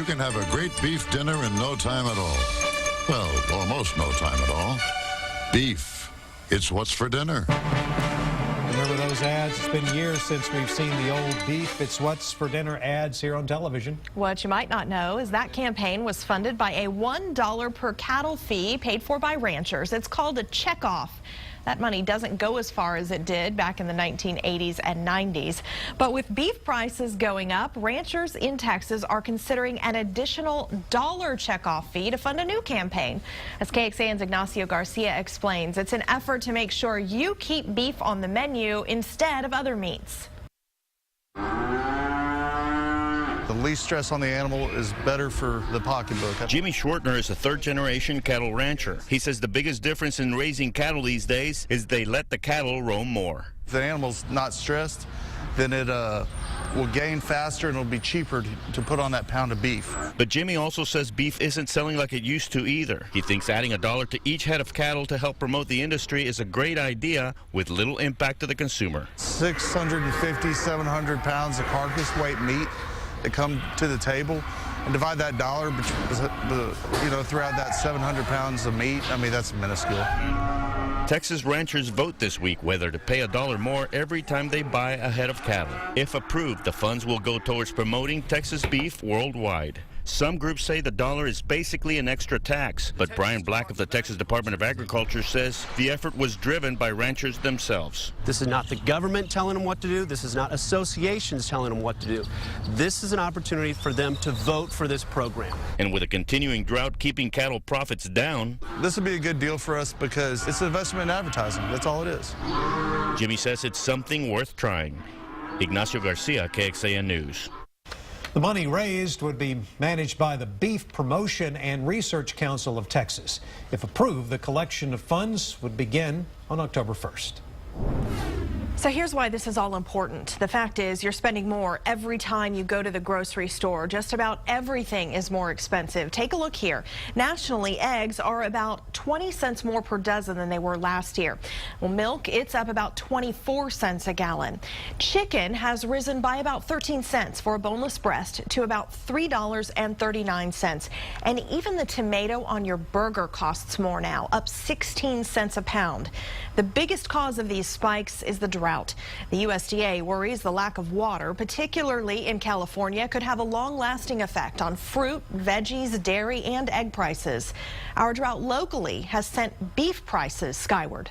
can have a great beef dinner in no time at all. Well, almost no time at all. Beef. It's what's for dinner. Remember those ads? It's been years since we've seen the old beef, it's what's for dinner ads here on television. What you might not know is that campaign was funded by a $1 per cattle fee paid for by ranchers. It's called a checkoff. That money doesn't go as far as it did back in the 1980s and 90s. But with beef prices going up, ranchers in Texas are considering an additional $1 checkoff fee to fund a new campaign. As KXAN's Ignacio Garcia explains, it's an effort to make sure you keep beef on the menu instead of other meats. The least stress on the animal is better for the pocketbook. Jimmy Schwartner is a third-generation cattle rancher. He says the biggest difference in raising cattle these days is they let the cattle roam more. If the animal's not stressed, then it will gain faster and it'll be cheaper to put on that pound of beef. But Jimmy also says beef isn't selling like it used to either. He thinks adding $1 to each head of cattle to help promote the industry is a great idea with little impact to the consumer. 650, 700 pounds of carcass weight meat that come to the table, and divide that dollar throughout that 700 pounds of meat. I mean, that's minuscule. Texas ranchers vote this week whether to pay $1 more every time they buy a head of cattle. If approved, the funds will go towards promoting Texas beef worldwide. Some groups say the $1 is basically an extra tax, but Brian Black of the Texas Department of Agriculture says the effort was driven by ranchers themselves. This is not the government telling them what to do. This is not associations telling them what to do. This is an opportunity for them to vote for this program. And with a continuing drought keeping cattle profits down, this would be a good deal for us because it's an investment in advertising. That's all it is. Jimmy says it's something worth trying. Ignacio Garcia, KXAN News. The money raised would be managed by the Beef Promotion and Research Council of Texas. If approved, the collection of funds would begin on October 1st. So here's why this is all important. The fact is you're spending more every time you go to the grocery store. Just about everything is more expensive. Take a look here. Nationally, eggs are about 20 cents more per dozen than they were last year. Well, milk, it's up about 24 cents a gallon. Chicken has risen by about 13 cents for a boneless breast to about $3.39. And even the tomato on your burger costs more now, up 16 cents a pound. The biggest cause of these spikes is the drought. The USDA worries the lack of water, particularly in California, could have a long-lasting effect on fruit, veggies, dairy, and egg prices. Our drought locally has sent beef prices skyward.